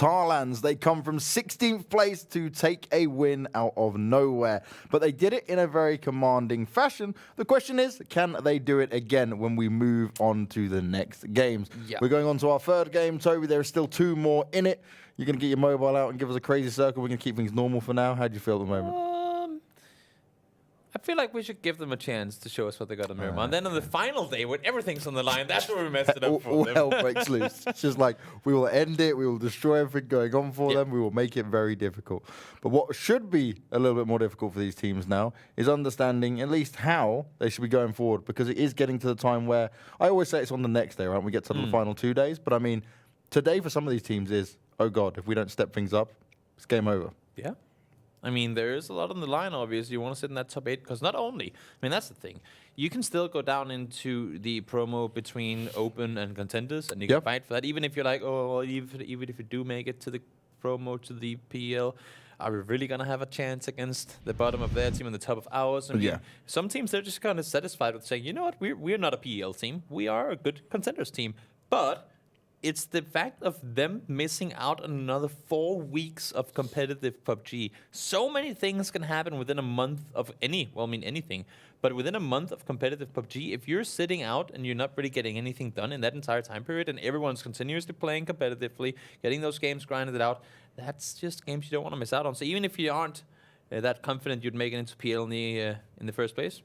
Tarlans, they come from 16th place to take a win out of nowhere. But they did it in a very commanding fashion. The question is, can they do it again when we move on to the next games? Yeah. We're going on to our third game, Toby. There are still 2 more in it. You're going to get your mobile out and give us a crazy circle. We're going to keep things normal for now. How do you feel at the moment? I feel like we should give them a chance to show us what they got on Miramar. And then on the final day, when everything's on the line, that's where we messed it up for all them. hell breaks loose. It's just like, we will end it, we will destroy everything going on for them, we will make it very difficult. But what should be a little bit more difficult for these teams now is understanding at least how they should be going forward, because it is getting to the time where, I always say it's on the next day, right? We get to the final 2 days, but I mean, today for some of these teams is, oh God, if we don't step things up, it's game over. Yeah. I mean, there is a lot on the line, obviously. You want to sit in that top 8, because not only, I mean, that's the thing. You can still go down into the promo between Open and Contenders, and you can fight for that. Even if you're like, oh, well, even if you do make it to the promo, to the PEL, are we really going to have a chance against the bottom of their team and the top of ours? I mean, some teams, they're just kind of satisfied with saying, you know what, we're not a PEL team. We are a good Contenders team. But it's the fact of them missing out on another 4 weeks of competitive PUBG. So many things can happen within a month of anything. But within a month of competitive PUBG, if you're sitting out and you're not really getting anything done in that entire time period, and everyone's continuously playing competitively, getting those games grinded out, that's just games you don't want to miss out on. So even if you aren't that confident you'd make it into PL in the first place,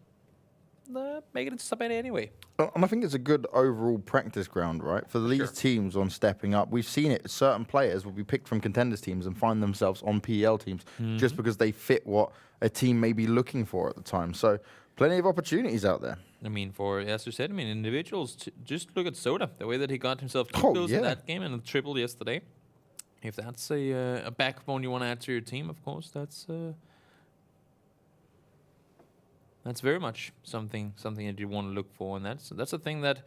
make it into something anyway. And I think it's a good overall practice ground, right? For these teams on stepping up. We've seen it. Certain players will be picked from Contenders teams and find themselves on PEL teams just because they fit what a team may be looking for at the time. So plenty of opportunities out there. I mean, as you said, I mean, individuals, just look at Soda, the way that he got himself 2 kills in that game and a triple yesterday. If that's a backbone you want to add to your team, of course, that's very much something that you want to look for, and that's a thing that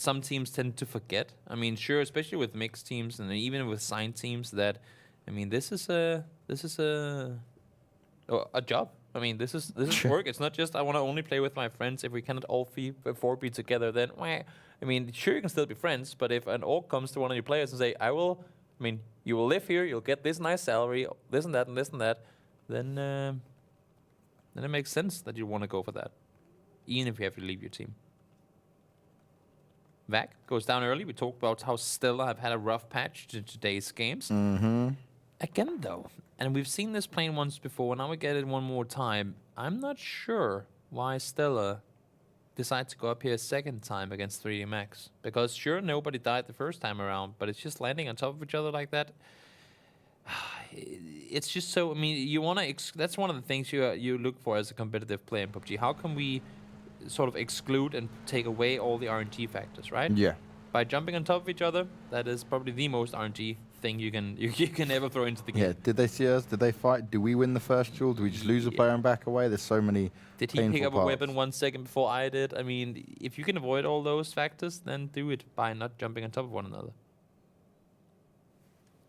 some teams tend to forget. I mean, sure, especially with mixed teams and even with signed teams, that I mean, this is a job. I mean, this is work. It's not just I want to only play with my friends. If we cannot all 4 be together, then I mean, sure, you can still be friends, but if an orc comes to one of your players and say, you will live here, you'll get this nice salary, this and that, and this and that, then it makes sense that you want to go for that, even if you have to leave your team. Vac goes down early. We talked about how Stella have had a rough patch to today's games. Again, though, and we've seen this playing once before, now we get it one more time. I'm not sure why Stella decided to go up here a second time against 3D Max. Because sure, nobody died the first time around, but it's just landing on top of each other like that. It's just so, I mean, you want to, that's one of the things you look for as a competitive player in PUBG. How can we sort of exclude and take away all the RNG factors, right? Yeah. By jumping on top of each other, that is probably the most RNG thing you can ever throw into the game. Yeah, did they see us? Did they fight? Do we win the first duel? Do we just lose a player and back away? There's so many Did he pick up a weapon 1 second before I did? I mean, if you can avoid all those factors, then do it by not jumping on top of one another.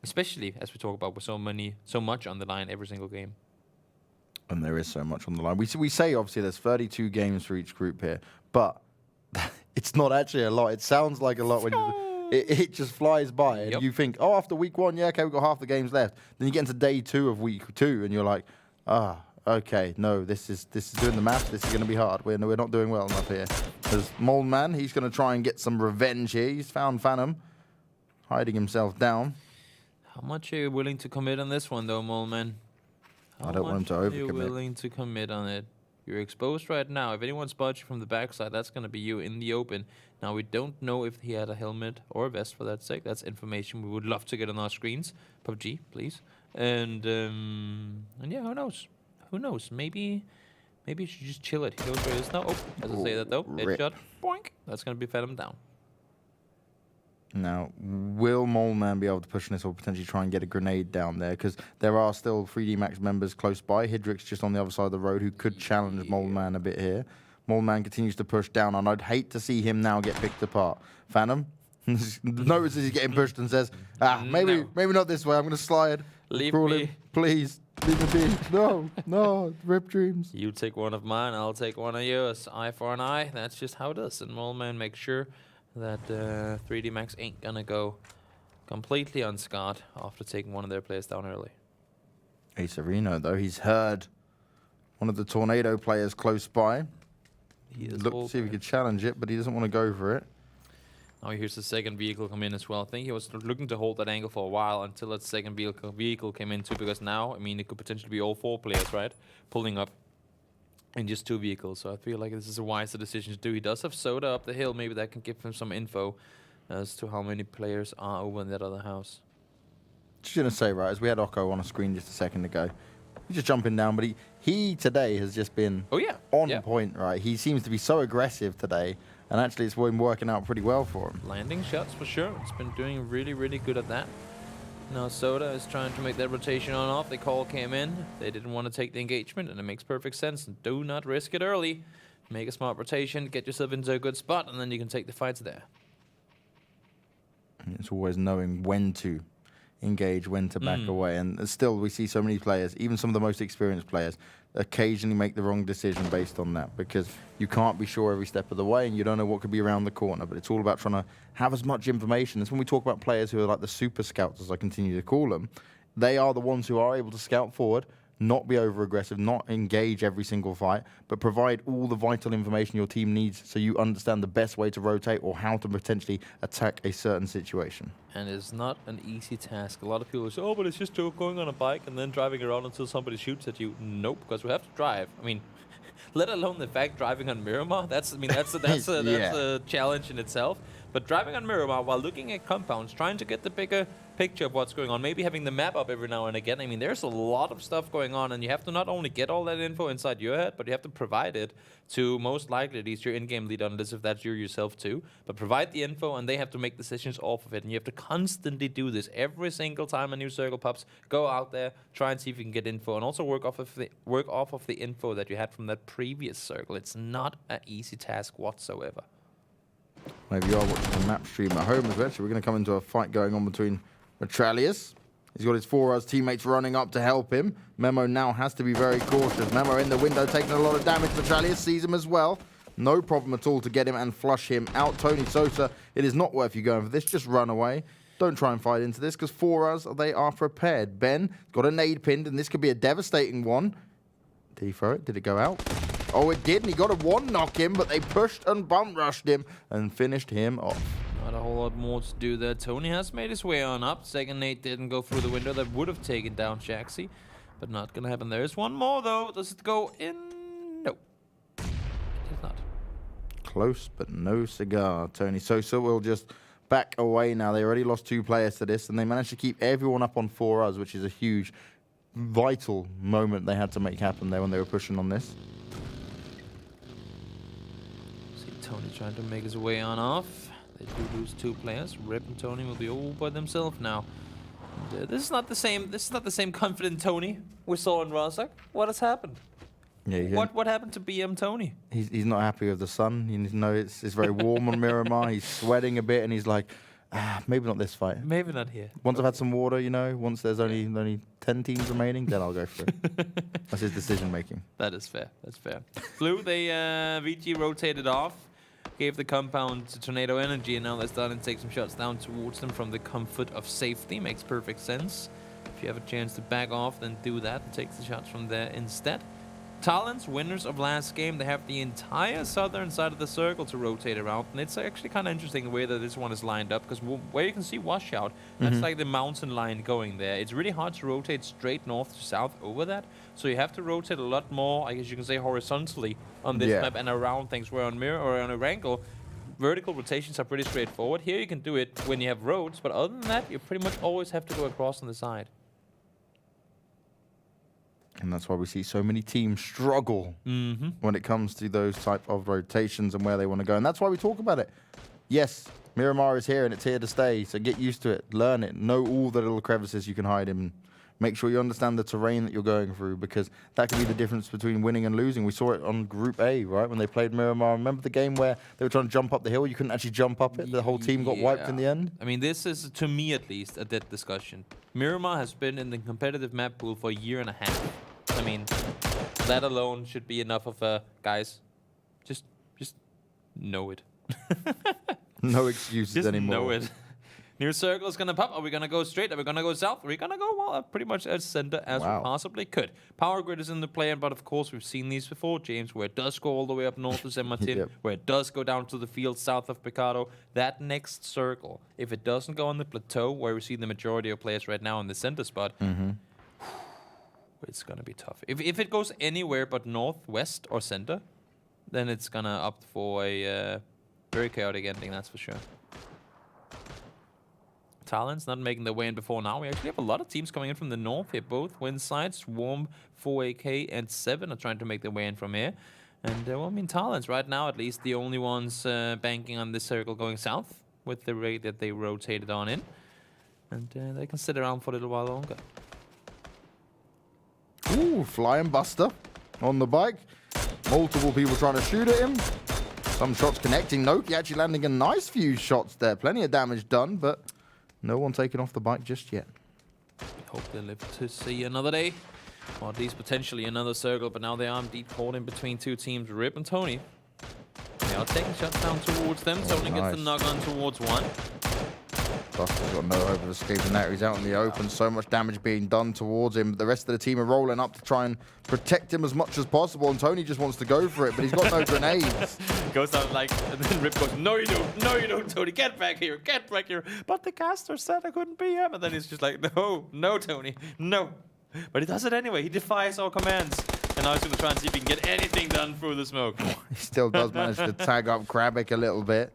Especially as we talk about with so much on the line every single game. And there is so much on the line. We say obviously there's 32 games for each group here, but it's not actually a lot. It sounds like a lot when it just flies by, and you think, oh, after week 1, yeah, okay, we've got half the games left. Then you get into day 2 of week 2, and you're like, okay, no, this is doing the math. This is going to be hard. We're not doing well enough here. There's Mole Man. He's going to try and get some revenge here. He's found Phantom, hiding himself down. How much are you willing to commit on this one, though, Mole Man? I don't want him to overcommit. How much are you willing to commit on it? You're exposed right now. If anyone spots you from the backside, that's going to be you in the open. Now, we don't know if he had a helmet or a vest for that sake. That's information we would love to get on our screens. PUBG, please. And yeah, who knows? Who knows? Maybe you should just chill it. He knows where it is now. Oh, doesn't say that, though. Headshot. Boink. That's going to be Phantom down. Now, will Mole Man be able to push on this or potentially try and get a grenade down there? Because there are still 3D Max members close by. Hydrix just on the other side of the road who could challenge Mole Man a bit here. Mole Man continues to push down, and I'd hate to see him now get picked apart. Phantom notices he's getting pushed and says, maybe not this way. I'm going to slide. Leave me. Please, leave me be. No, rip dreams. You take one of mine, I'll take one of yours. Eye for an eye. That's just how it is. And Mole Man makes sure that 3D Max ain't gonna go completely unscarred after taking one of their players down early. Acerino, though, he's heard one of the Tornado players close by. He looked to see if he could challenge it, but he doesn't want to go for it. Now here's the second vehicle come in as well. I think he was looking to hold that angle for a while until that second vehicle came in too, because now, I mean, it could potentially be all 4 players, right? Pulling up in just 2 vehicles. So I feel like this is a wiser decision to do. He does have Soda up the hill. Maybe that can give him some info as to how many players are over in that other house. Just going to say, right, as we had Occo on a screen just a second ago, he's just jumping down, but he today has just been on point, right? He seems to be so aggressive today. And actually, it's been working out pretty well for him. Landing shots for sure. It's been doing really, really good at that. Now Soda is trying to make that rotation on off. The call came in. They didn't want to take the engagement, and it makes perfect sense. And do not risk it early. Make a smart rotation, get yourself into a good spot, and then you can take the fights there. It's always knowing when to engage, when to back away. And still, we see so many players, even some of the most experienced players, occasionally make the wrong decision based on that, because you can't be sure every step of the way and you don't know what could be around the corner. But it's all about trying to have as much information. It's when we talk about players who are like the super scouts, as I continue to call them, they are the ones who are able to scout forward, not be over aggressive, not engage every single fight, but provide all the vital information your team needs so you understand the best way to rotate or how to potentially attack a certain situation. And it's not an easy task. A lot of people say, oh, but it's just going on a bike and then driving around until somebody shoots at you. Nope, because we have to drive. I mean, let alone the fact driving on Miramar. That's a challenge in itself. But driving on Miramar while looking at compounds, trying to get the bigger picture of what's going on, maybe having the map up every now and again. I mean, there's a lot of stuff going on, and you have to not only get all that info inside your head, but you have to provide it to, most likely, at least your in-game lead on this, if that's you yourself too. But provide the info, and they have to make decisions off of it. And you have to constantly do this every single time a new circle pops. Go out there, try and see if you can get info, and also work off of the info that you had from that previous circle. It's not an easy task whatsoever. Maybe you are watching the map stream at home as well. So we're going to come into a fight going on between Metralius. He's got his 4Us teammates running up to help him. Memo now has to be very cautious. Memo in the window taking a lot of damage. Metralius sees him as well. No problem at all to get him and flush him out. Tony Sosa, it is not worth you going for this. Just run away. Don't try and fight into this, because 4Us, they are prepared. Ben got a nade pinned, and this could be a devastating one. Did he throw it? Did it go out? Oh, it did, and he got a 1-knock him, but they pushed and bum rushed him and finished him off. Not a whole lot more to do there. Tony has made his way on up. Second nade didn't go through the window. That would have taken down Shaxi, but not going to happen. There's one more, though. Does it go in? No. It does not. Close, but no cigar. Tony Sosa will just back away now. They already lost 2 players to this, and they managed to keep everyone up on 4Us, which is a huge, vital moment they had to make happen there when they were pushing on this. Tony trying to make his way on off. They do lose 2 players. Rip and Tony will be all by themselves now. And, this is not the same. This is not the same confident Tony we saw in Rozak. What has happened? Yeah, what happened to BM Tony? He's not happy with the sun. You know, it's very warm on Miramar. He's sweating a bit, and he's like, maybe not this fight. Maybe not here. Once I've had some water, you know, once there's only 10 teams remaining, then I'll go for it. That's his decision making. That is fair. That's fair. Blue, they VG rotated off. Gave the compound to Tornado Energy, and now they're starting to take some shots down towards them from the comfort of safety. Makes perfect sense. If you have a chance to back off, then do that and take the shots from there instead. Tarlans, winners of last game, they have the entire southern side of the circle to rotate around, and it's actually kind of interesting the way that this one is lined up, because where you can see Washout, that's like the mountain line going there. It's really hard to rotate straight north to south over that, so you have to rotate a lot more, I guess you can say, horizontally on this map and around things, where on Mirror or on Erangel, vertical rotations are pretty straightforward. Here you can do it when you have roads, but other than that, you pretty much always have to go across on the side. And that's why we see so many teams struggle when it comes to those type of rotations and where they want to go. And that's why we talk about it. Yes, Miramar is here and it's here to stay. So get used to it. Learn it. Know all the little crevices you can hide in. Make sure you understand the terrain that you're going through, because that can be the difference between winning and losing. We saw it on Group A, right, when they played Miramar. Remember the game where they were trying to jump up the hill? You couldn't actually jump up it. The whole team got wiped in the end. I mean, this is, to me at least, a dead discussion. Miramar has been in the competitive map pool for a year and a half. I mean, that alone should be enough of a, guys, just know it. No excuses just anymore. Know it. New circle is going to pop. Are we going to go straight? Are we going to go south? Are we going to go pretty much as center as we possibly could? Power grid is in the play, but of course, we've seen these before, James, where it does go all the way up north to San Martin, where it does go down to the field south of Picado. That next circle, if it doesn't go on the plateau, where we see the majority of players right now in the center spot, it's going to be tough. If it goes anywhere but north, west, or center, then it's going to opt for a very chaotic ending, that's for sure. Tarlans not making their way in before now. We actually have a lot of teams coming in from the north here. Both Winside, Swarm, 4AK, and Se7en are trying to make their way in from here. And, well, I mean, Tarlans right now, at least, the only ones banking on this circle going south with the rate that they rotated on in. And they can sit around for a little while longer. Ooh, flying buster on the bike. Multiple people trying to shoot at him. Some shots connecting. Noki actually landing a nice few shots there. Plenty of damage done, but no one taking off the bike just yet. Hope they live to see another day. Or at least potentially another circle, but now they are indeed caught in between two teams, Rip and Tony. They are taking shots down towards them. Tony gets the knock on towards one. Buster's got no hope of escaping that. He's out in the open. So much damage being done towards him. The rest of the team are rolling up to try and protect him as much as possible. And Tony just wants to go for it, but he's got no grenades. Goes out like, and then Rip goes, no you don't, no you don't, Tony, get back here, get back here. But the caster said I couldn't be him. And then he's just like, no, no, Tony, no. But he does it anyway. He defies our commands. And now he's going to try and see if he can get anything done through the smoke. He still does manage to tag up Krabik a little bit.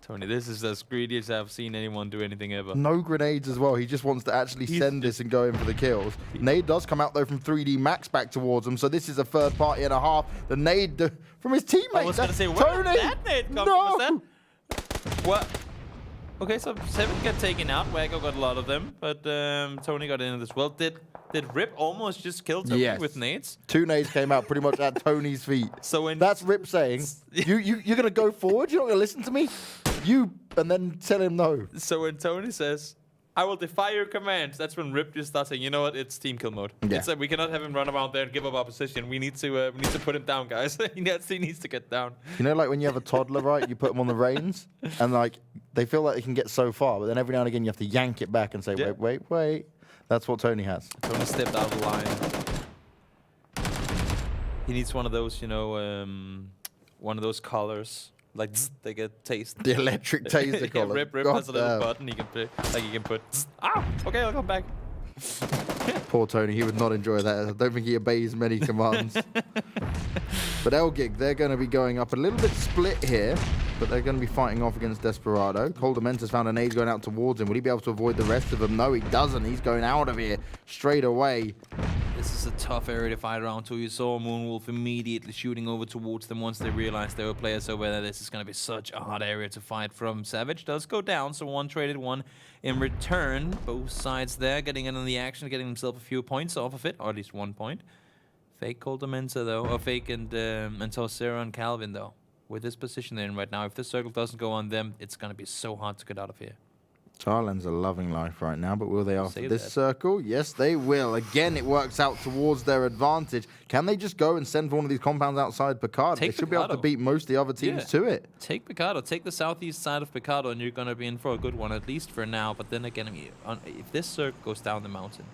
Tony, this is as greedy as I've seen anyone do anything ever. No grenades as well. He just wants to actually send this and go in for the kills. Nade does come out, though, from 3D Max back towards him. So this is a third party and a half. The nade from his teammate. I was going to say, where did that nade come from? What? Okay, so Se7en got taken out. Waggo got a lot of them, but Tony got in as well. Did Rip almost just kill Tony with nades? 2 nades came out pretty much at Tony's feet. So when that's Rip saying, you're going to go forward? You're not going to listen to me? And then tell him no. So when Tony says, I will defy your commands, that's when Rip just starts saying, you know what, it's team kill mode. Yeah. It's we cannot have him run around there and give up our position. We need to put him down, guys. he needs to get down. You know, like when you have a toddler, right? You put them on the reins, and like they feel like they can get so far, but then every now and again you have to yank it back and say, wait. That's what Tony has. Tony stepped out of the line. He needs one of those, you know, one of those collars. Like they get taste. The electric taser collar. Rip has a little button he can put. Like he can put. Okay, I'll come back. Poor Tony, he would not enjoy that. I don't think he obeys many commands. But Elgig, they're going to be going up a little bit split here, but they're going to be fighting off against Desperado. Coldamentus found an nade going out towards him. Would he be able to avoid the rest of them? No, he doesn't. He's going out of here straight away. This is a tough area to fight around too. You saw Moonwolf immediately shooting over towards them once they realized there were players over there. This is going to be such a hard area to fight from. Savage does go down, so one traded one in return. Both sides there getting in on the action, getting himself a few points off of it, or at least 1 point. Fake Coldamentus though, or Fake and Torcero and Calvin though. With this position they're in right now, if this circle doesn't go on them, it's going to be so hard to get out of here. Tarlans are loving life right now, but will they after this circle? Yes, they will. Again, it works out towards their advantage. Can they just go and send for one of these compounds outside Picado? They should be able to beat most of the other teams to it. Take Picado. Take the southeast side of Picado, and you're going to be in for a good one, at least for now. But then again, I mean, if this circle goes down the mountain,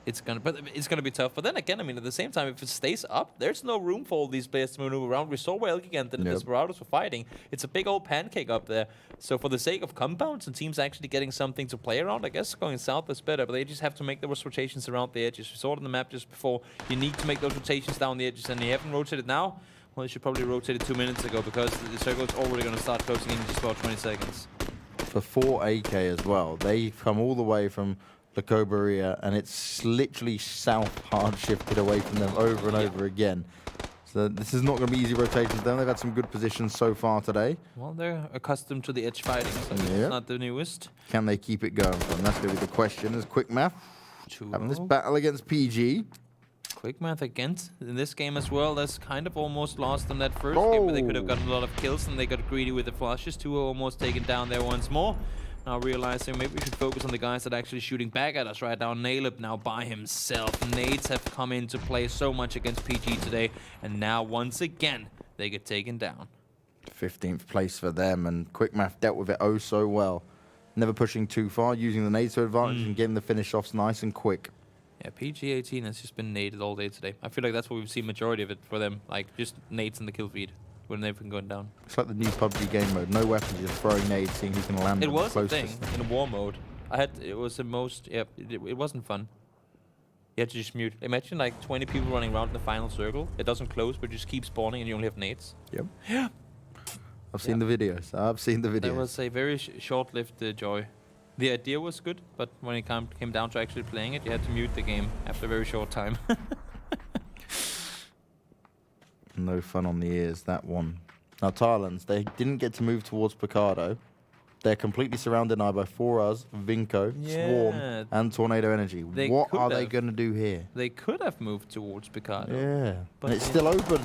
it's gonna be tough. But then again, I mean, at the same time, if it stays up, there's no room for all these players to maneuver around. We saw where Elgiganten and Desperados were fighting. It's a big old pancake up there. So for the sake of compounds and teams actually getting something to play around, I guess going south is better. But they just have to make those rotations around the edges. We saw it on the map just before. You need to make those rotations down the edges, and they haven't rotated now. Well, they should probably rotate it 2 minutes ago because the circle is already going to start closing in just about 20 seconds. For 4AK as well, they've come all the way from La Coberia, and it's literally south hard shifted away from them over and over again. So this is not going to be easy rotations. They've had some good positions so far today. Well, they're accustomed to the edge fighting, so it's not the newest. Can they keep it going? And that's going to be the question. Is Quickmath having this battle against PG? Quickmath against in this game as well. That's kind of almost lost them that first game, but they could have gotten a lot of kills, and they got greedy with the flushes. 2 are almost taken down there once more. Now realizing maybe we should focus on the guys that are actually shooting back at us right now. Nailip now by himself. Nades have come into play so much against PG today, and now once again they get taken down. 15th place for them, and Quickmath dealt with it oh so well. never pushing too far, using the nades to advantage and getting the finish offs nice and quick. Yeah, PG-18 has just been naded all day today. I feel like that's what we've seen majority of it for them, like just nades in the kill feed when they've been going down. It's like the new PUBG game mode. No weapons, just throwing nades, seeing who can land them. It was a closest. thing in war mode. It was the most, it wasn't fun. You had to just mute. Imagine like 20 people running around in the final circle. It doesn't close, but just keep spawning and you only have nades. Yep. Yeah. I've seen the videos. I've seen the videos. That was a very short-lived joy. The idea was good, but when it came down to actually playing it, you had to mute the game after a very short time. No fun on the ears, that one. Now, Tarlans, they didn't get to move towards Picado. They're completely surrounded now by 4Us, Vinco, Swarm, and Tornado Energy. What are they going to do here? They could have moved towards Picado. Yeah, but it's still open.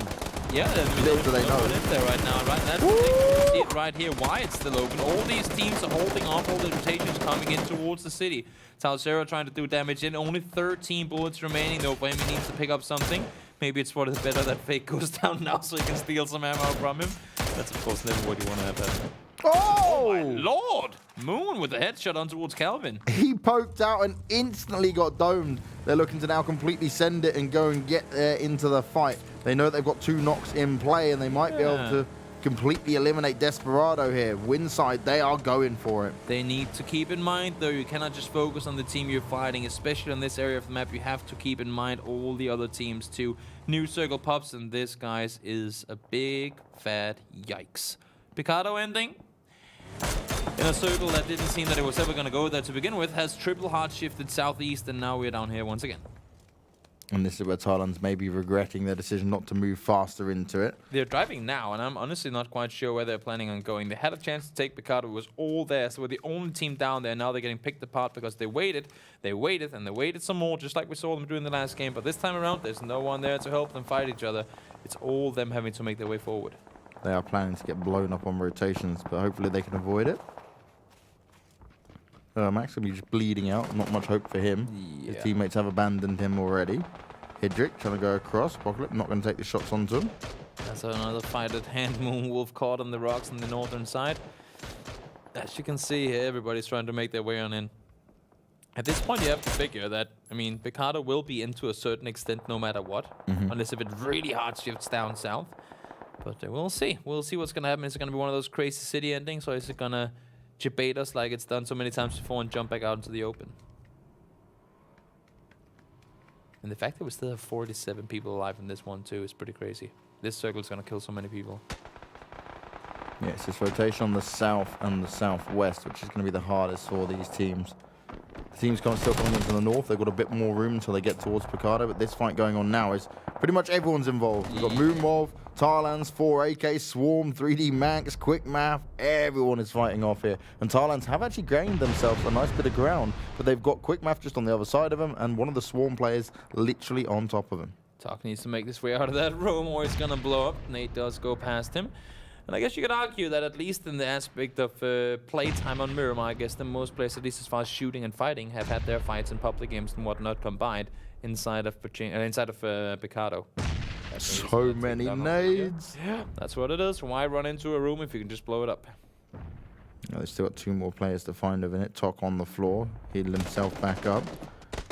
Yeah, little do they know. In there right now, right? That's the thing. You can see it right here. Why it's still open? All these teams are holding off. All the rotations coming in towards the city. Talzera trying to do damage in. Only 13 bullets remaining. Though Bohemian needs to pick up something. Maybe it's for the better that Fake goes down now, so he can steal some ammo from him. That's of course never what you want to have happen. Oh! My lord! Moon with a headshot on towards Calvin. He poked out and instantly got domed. They're looking to now completely send it and go and get into the fight. They know they've got 2 knocks in play and they might be able to completely eliminate Desperado here. Winside, they are going for it. They need to keep in mind, though, you cannot just focus on the team you're fighting, especially on this area of the map. You have to keep in mind all the other teams too. New circle pops, and this, guys, is a big, fat yikes. Picado ending in a circle that didn't seem that it was ever going to go there to begin with, has triple hard shifted southeast, and now we're down here once again. And this is where Tarlans may be regretting their decision not to move faster into it. They're driving now, and I'm honestly not quite sure where they're planning on going. They had a chance to take Picado. It was all there, so we're the only team down there. Now they're getting picked apart because they waited, and they waited some more, just like we saw them do in the last game. But this time around, there's no one there to help them fight each other. It's all them having to make their way forward. They are planning to get blown up on rotations, but hopefully they can avoid it. Max will be just bleeding out. Not much hope for him. Yeah. His teammates have abandoned him already. Hidrick trying to go across. Apocalypse not going to take the shots onto him. That's another fight at hand. Moonwolf caught on the rocks on the northern side. As you can see here, everybody's trying to make their way on in. At this point, you have to figure that, I mean, Picado will be in to a certain extent no matter what. Unless if it really hard shifts down south. But we'll see. We'll see what's going to happen. Is it going to be one of those crazy city endings, or is it going to debate us like it's done so many times before and jump back out into the open? And the fact that we still have 47 people alive in this one too is pretty crazy. This circle is going to kill so many people. Yeah, it's this rotation on the south and the southwest, which is going to be the hardest for these teams. The teams still coming into the north. They've got a bit more room until they get towards Picado, but this fight going on now is pretty much everyone's involved. We've got Moonwolf, Tarlans, 4AK, Swarm, 3D Max, Quickmath. Everyone is fighting off here. And Tarlans have actually gained themselves a nice bit of ground, but they've got Quickmath just on the other side of him and one of the Swarm players literally on top of him. Talk needs to make this way out of that room or it's going to blow up. Nate does go past him. And I guess you could argue that at least in the aspect of playtime on Miramar, I guess the most players, at least as far as shooting and fighting, have had their fights in public games and whatnot combined inside of Picado. So many nades. Yeah, that's what it is. Why run into a room if you can just blow it up? They've still got 2 more players to find over it. Tok on the floor. Healed himself back up.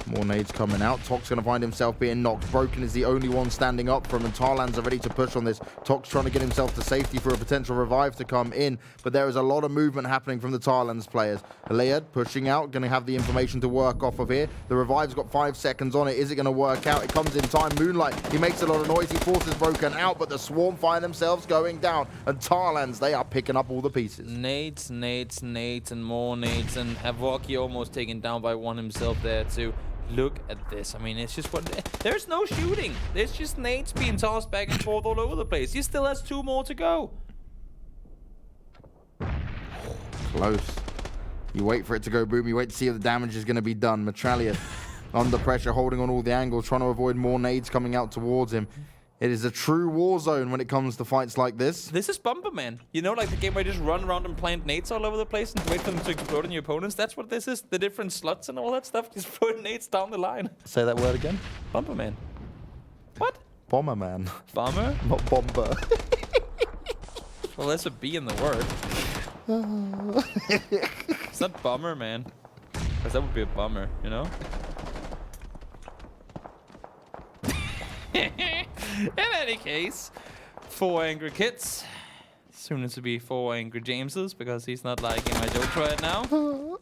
More nades coming out. Tok's going to find himself being knocked. Broken is the only one standing up from him, and Tarlans are ready to push on this. Tok's trying to get himself to safety for a potential revive to come in, but there is a lot of movement happening from the Tarlans players. Alead pushing out, going to have the information to work off of here. The revive's got 5 seconds on it. Is it going to work out? It comes in time. Moonlight, he makes a lot of noise. He forces Broken out, but the Swarm find themselves going down, and Tarlans, they are picking up all the pieces. Nades, and more nades, and Havoki almost taken down by one himself there too. Look at this. I mean, it's just what... There's no shooting. There's just nades being tossed back and forth all over the place. He still has 2 more to go. Close. You wait for it to go boom. You wait to see if the damage is going to be done. Metralia under pressure, holding on all the angles, trying to avoid more nades coming out towards him. It is a true war zone when it comes to fights like this. This is Bomberman. You know, like the game where you just run around and plant nades all over the place and wait for them to explode on your opponents? That's what this is. The different slots and all that stuff. Just throwing nades down the line. Say that word again. Bomberman. What? Bomberman. Bomber? Not bomber. Well, there's a B in the word. It's not bummer, man. Because that would be a bummer, you know? In any case, 4 angry kids. Soon to be 4 angry Jameses because he's not liking my jokes right now.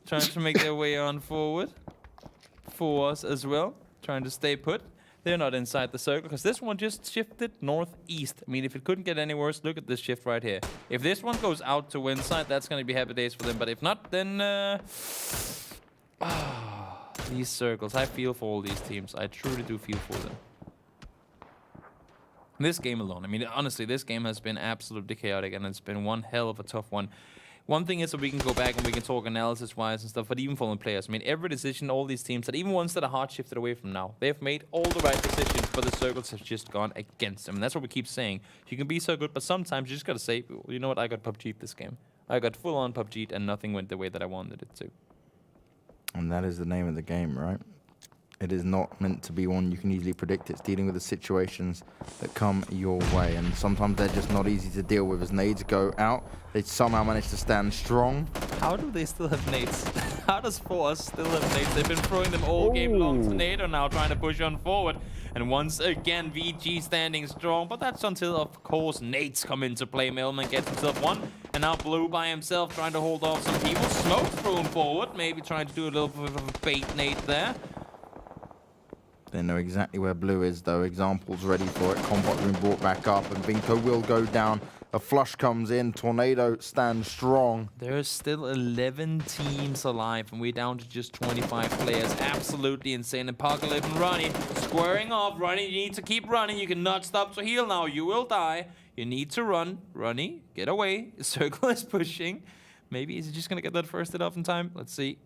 Trying to make their way on forward. 4 us as well. Trying to stay put. They're not inside the circle because this one just shifted northeast. I mean, if it couldn't get any worse, look at this shift right here. If this one goes out to Winside, that's going to be happy days for them. But if not, then... these circles. I feel for all these teams. I truly do feel for them. This game alone, I mean, honestly, this game has been absolutely chaotic, and it's been one hell of a tough one. One thing is that we can go back and we can talk analysis-wise and stuff, but even for the players, I mean, every decision, all these teams, that even ones that are hard shifted away from now, they've made all the right decisions, but the circles have just gone against them. And that's what we keep saying. You can be so good, but sometimes you just gotta say, you know what, I got PUBG'd this game. I got full-on PUBG'd, and nothing went the way that I wanted it to. And that is the name of the game, right? It is not meant to be one you can easily predict. It's dealing with the situations that come your way. And sometimes they're just not easy to deal with. As nades go out, they somehow manage to stand strong. How do they still have nades? How does Force still have nades? They've been throwing them all game long. So Nado now trying to push on forward. And once again, VG standing strong. But that's until, of course, nades come into play. Melman gets himself one. And now Blue by himself trying to hold off some people. Smoke through him forward. Maybe trying to do a little bit of a bait nade there. They know exactly where Blue is, though. Examples ready for it. Combat being brought back up, and Vinco will go down. A flush comes in. Tornado stands strong. There's still 11 teams alive, and we're down to just 25 players. Absolutely insane. Apocalypse and Ronnie squaring off. Ronnie, you need to keep running. You cannot stop to heal now. You will die. You need to run. Ronnie, get away. Circle is pushing. Maybe is he just going to get that first hit off in time? Let's see.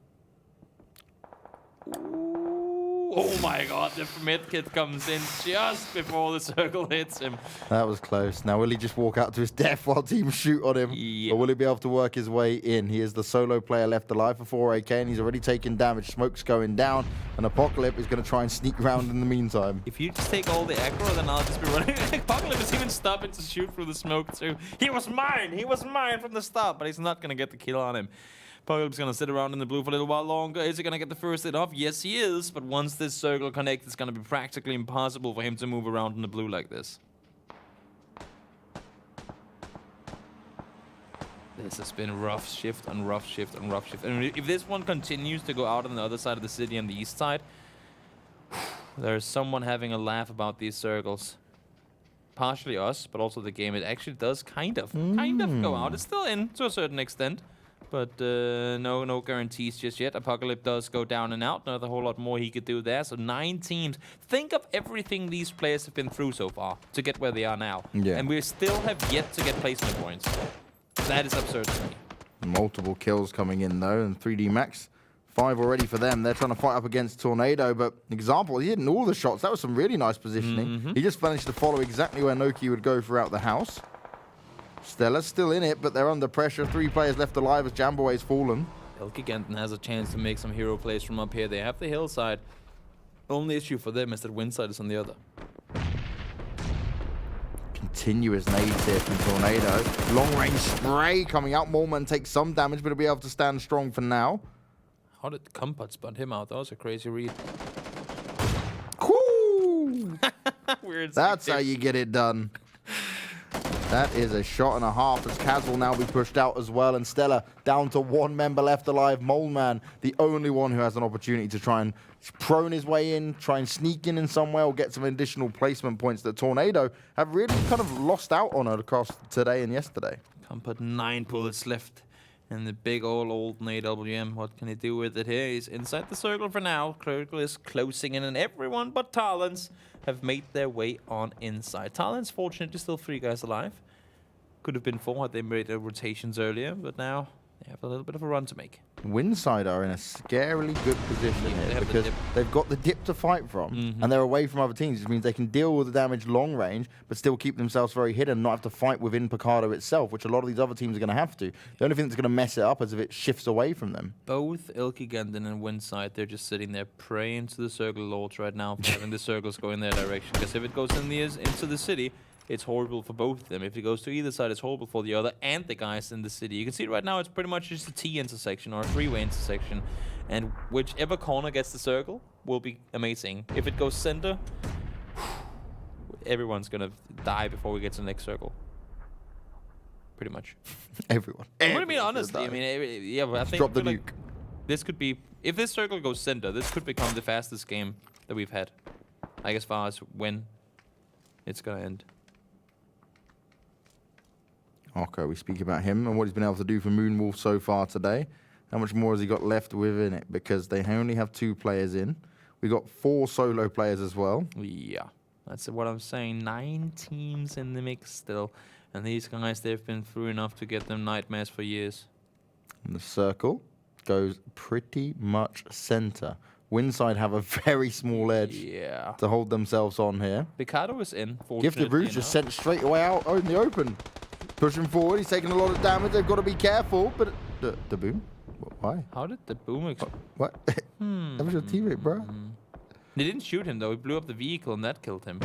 Oh my god, the medkit comes in just before the circle hits him. That was close. Now, will he just walk out to his death while teams shoot on him? Yep. Or will he be able to work his way in? He is the solo player left alive for 4AK, and he's already taken damage. Smoke's going down, and Apocalypse is going to try and sneak around in the meantime. If you just take all the aggro, then I'll just be running. Apocalypse is even stopping to shoot through the smoke too. He was mine! He was mine from the start, but he's not going to get the kill on him. Apocalypse is going to sit around in the blue for a little while longer. Is he going to get the first hit off? Yes, he is. But once this circle connects, it's going to be practically impossible for him to move around in the blue like this. This has been rough shift and rough shift and rough shift. And if this one continues to go out on the other side of the city on the east side, there's someone having a laugh about these circles. Partially us, but also the game. It actually does kind of go out. It's still in to a certain extent. But no guarantees just yet. Apocalypse does go down and out. Not a whole lot more he could do there. So 9 teams. Think of everything these players have been through so far to get where they are now. Yeah. And we still have yet to get placement points. That is absurd to me. Multiple kills coming in, though. And 3D Max, 5 already for them. They're trying to fight up against Tornado. But example, he hitting all the shots. That was some really nice positioning. He just managed to follow exactly where Noki would go throughout the house. Stella's still in it, but they're under pressure. 3 players left alive as Jambaway's fallen. Elgiganten has a chance to make some hero plays from up here. They have the hillside. Only issue for them is that Winside is on the other. Continuous nades here from Tornado. Long range spray coming out. Moorman takes some damage, but he'll be able to stand strong for now. How did Compat spun him out? That was a crazy read. Cool. Weird. That's how you get it done. That is a shot and a half as Kaz will now be pushed out as well. And Stella down to 1 member left alive. Moleman, the only one who has an opportunity to try and prone his way in, try and sneak in some way or get some additional placement points that Tornado have really kind of lost out on across today and yesterday. Compat 9 bullets left. And the big old AWM, what can he do with it here? He's inside the circle for now. Critical is closing in, and everyone but Tarlans have made their way on inside. Tarlans, fortunately, still 3 guys alive. Could have been 4 had they made their rotations earlier, but now they have a little bit of a run to make. Winside are in a scarily good position here because they've got the dip to fight from, and they're away from other teams, which means they can deal with the damage long range, but still keep themselves very hidden, not have to fight within Picado itself, which a lot of these other teams are going to have to. The only thing that's going to mess it up is if it shifts away from them. Both Elgiganten and Winside, they're just sitting there praying to the circle lords right now for having the circles go in their direction. Because if it goes into the city, it's horrible for both of them. If it goes to either side, it's horrible for the other and the guys in the city. You can see right now it's pretty much just a T intersection or a three-way intersection, and whichever corner gets the circle will be amazing. If it goes center, everyone's gonna die before we get to the next circle. Pretty much. Everyone. I'm gonna be honestly. I mean, yeah, but I think drop the nuke. This could be, if this circle goes center, this could become the fastest game that we've had. Like as far as when it's gonna end. Okay, we speak about him and what he's been able to do for Moonwolf so far today. How much more has he got left within it? Because they only have 2 players in. We got 4 solo players as well. Yeah, that's what I'm saying. 9 teams in the mix still. And these guys, they've been through enough to get them nightmares for years. And the circle goes pretty much center. Winside have a very small edge to hold themselves on here. Picado is in. Gifted Rouge just sent straight away out in the open. Pushing forward, he's taking a lot of damage. They've got to be careful, but the boom? Why? How did the boom... What? That was your teammate, bro. They didn't shoot him, though. He blew up the vehicle, and that killed him.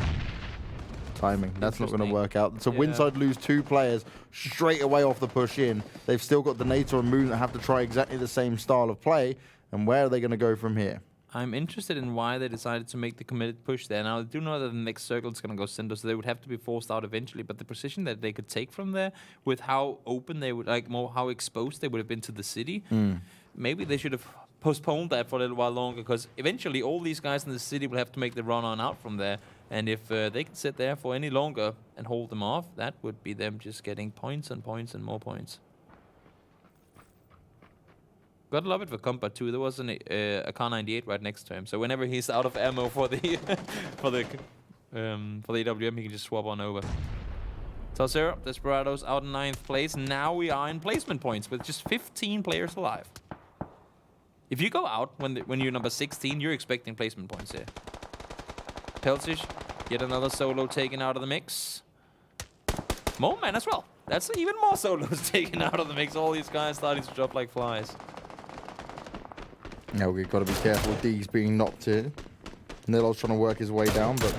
Timing. That's not going to work out. So Winside lose 2 players straight away off the push in. They've still got Donator and Moon that have to try exactly the same style of play. And where are they going to go from here? I'm interested in why they decided to make the committed push there. Now, I do know that the next circle is going to go center, so they would have to be forced out eventually. But the position that they could take from there, with how open they would, like, more how exposed they would have been to the city, maybe they should have postponed that for a little while longer, because eventually all these guys in the city will have to make the run on out from there. And if they can sit there for any longer and hold them off, that would be them just getting points and points and more points. Gotta love it for Compa too. There was a Car 98 right next to him, so whenever he's out of ammo for the for the AWM, he can just swap on over. Zero, Desperado's out in 9th place. Now we are in placement points with just 15 players alive. If you go out when you're number 16, you're expecting placement points here. Peltish, yet another solo taken out of the mix. More man as well. That's even more solos taken out of the mix. All these guys starting to drop like flies. Now we've got to be careful. D's being knocked here. Nilo's trying to work his way down, but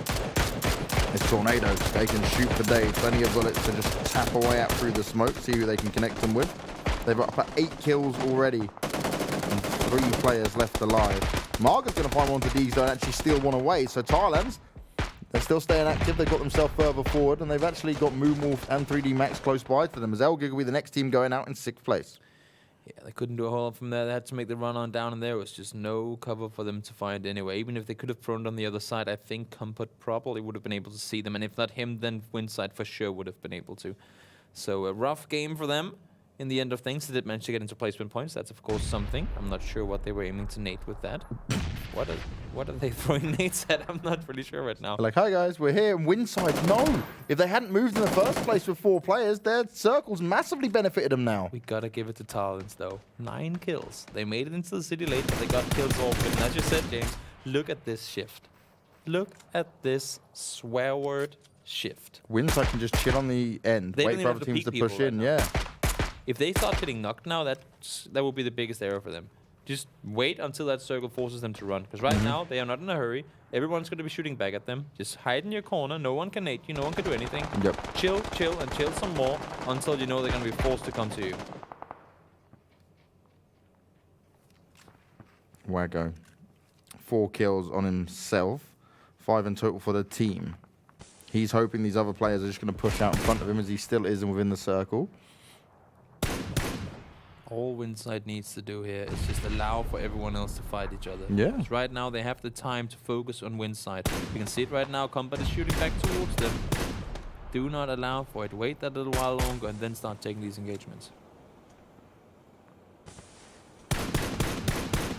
it's tornadoes. They can shoot for days. Plenty of bullets to just tap away at through the smoke. See who they can connect them with. They've got about 8 kills already and 3 players left alive. Margaret's going to find one to D's, don't actually steal one away. So Tarlans, they're still staying active. They've got themselves further forward, and they've actually got Moonwolf and 3D Max close by to them. As Elgiganten will be the next team going out in 6th place. Yeah, they couldn't do a whole lot from there. They had to make the run on down, and there was just no cover for them to find anyway. Even if they could have thrown on the other side, I think Comfort probably would have been able to see them. And if not him, then Winside for sure would have been able to. So a rough game for them. In the end of things, they did manage to get into placement points. That's, of course, something. I'm not sure what they were aiming to nade with that. What are they throwing nades at? I'm not really sure right now. Like, hi, guys, we're here. And Winside, no. If they hadn't moved in the first place with 4 players, their circles massively benefited them now. We got to give it to Tarlans, though. 9 kills. They made it into the city late, but they got kills all quick. And as you said, James, look at this shift. Look at this swear word shift. Winside can just chill on the end. Wait for other teams to push in, yeah. If they start getting knocked now, that will be the biggest error for them. Just wait until that circle forces them to run. Because right now, they are not in a hurry. Everyone's going to be shooting back at them. Just hide in your corner. No one can nade you. No one can do anything. Yep. Chill, chill, and chill some more until you know they're going to be forced to come to you. Waggo. 4 kills on himself. 5 in total for the team. He's hoping these other players are just going to push out in front of him as he still is within the circle. All Winside needs to do here is just allow for everyone else to fight each other. Yeah. Because right now they have the time to focus on Winside. You can see it right now. Combat is shooting back towards them. Do not allow for it. Wait that little while longer and then start taking these engagements.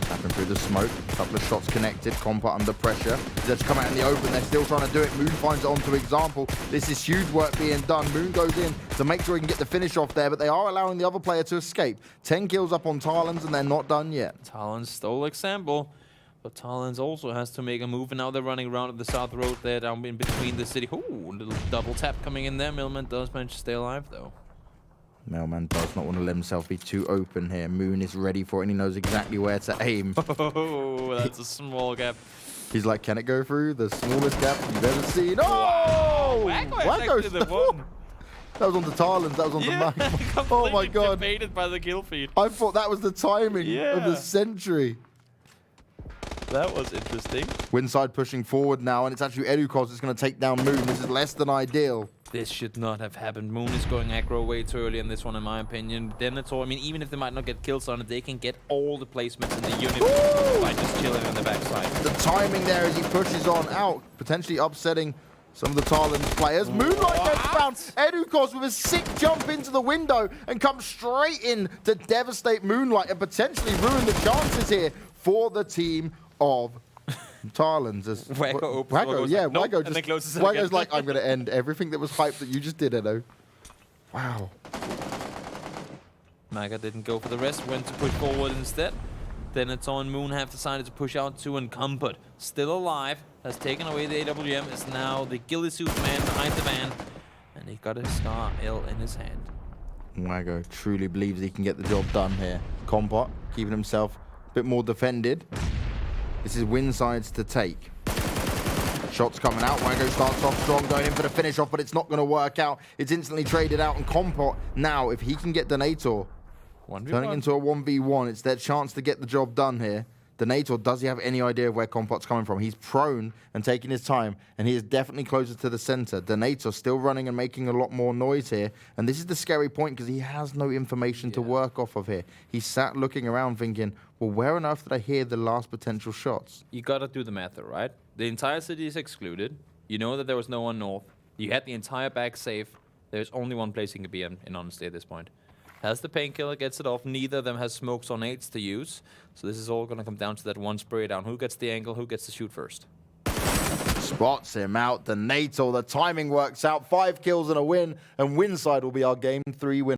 Tapping through the smoke. A couple of shots connected. Compa under pressure. Let's come out in the open. They're still trying to do it. Moon finds it onto Example. This is huge work being done. Moon goes in to make sure he can get the finish off there, but they are allowing the other player to escape. 10 kills up on Tarlans, and they're not done yet. Tarlans stole Example, but Tarlans also has to make a move, and now they're running around at the south road there, down in between the city. Ooh, a little double tap coming in there. Millman does manage to stay alive, though. Mailman does not want to let himself be too open here. Moon is ready for it, and he knows exactly where to aim. Oh, that's a small gap. He's like, can it go through the smallest gap you've ever seen? Oh! Wacko is Wacko's actually the one. That was on the Tarlans. That was on the Mac. Oh my god! Debated by the kill feed. I thought that was the timing of the century. That was interesting. Winside pushing forward now, and it's actually Edukos that's going to take down Moon. This is less than ideal. This should not have happened. Moon is going aggro way too early in this one, in my opinion. Denethor, I mean, even if they might not get kills on it, they can get all the placements in the unit by just chilling on the backside. The timing there as he pushes on out, potentially upsetting some of the Tarlans players. Moonlight gets found. Edukos with a sick jump into the window and comes straight in to devastate Moonlight and potentially ruin the chances here for the team of Tarlans. Wacko Wacko's like, I'm going to end everything that was hyped that you just did, Edo. Wow. Maga didn't go for the rest, went to push forward instead. Then it's on Moon have decided to push out to Encumbered. Still alive, has taken away the AWM, is now the ghillie suit man behind the van. And he got a Scar L in his hand. Wacko truly believes he can get the job done here. Compot keeping himself a bit more defended. This is Winside's to take. Shots coming out. Wacko starts off strong, going in for the finish off, but it's not going to work out. It's instantly traded out, and Compot now, if he can get Donator turning into a 1v1, it's their chance to get the job done here. Donator, does he have any idea of where Compot's coming from? He's prone and taking his time, and he is definitely closer to the center. Donator still running and making a lot more noise here, and this is the scary point because he has no information to work off of here. He's sat looking around thinking, well, where on earth did I hear the last potential shots? You gotta do the math though, right? The entire city is excluded. You know that there was no one north. You had the entire back safe. There's only one place you can be in honesty at this point. Has the painkiller, gets it off. Neither of them has smokes or nades to use. So this is all going to come down to that one spray down. Who gets the angle? Who gets to shoot first? Spots him out. The Natal. The timing works out. 5 kills and a win. And Winside will be our game 3 winner.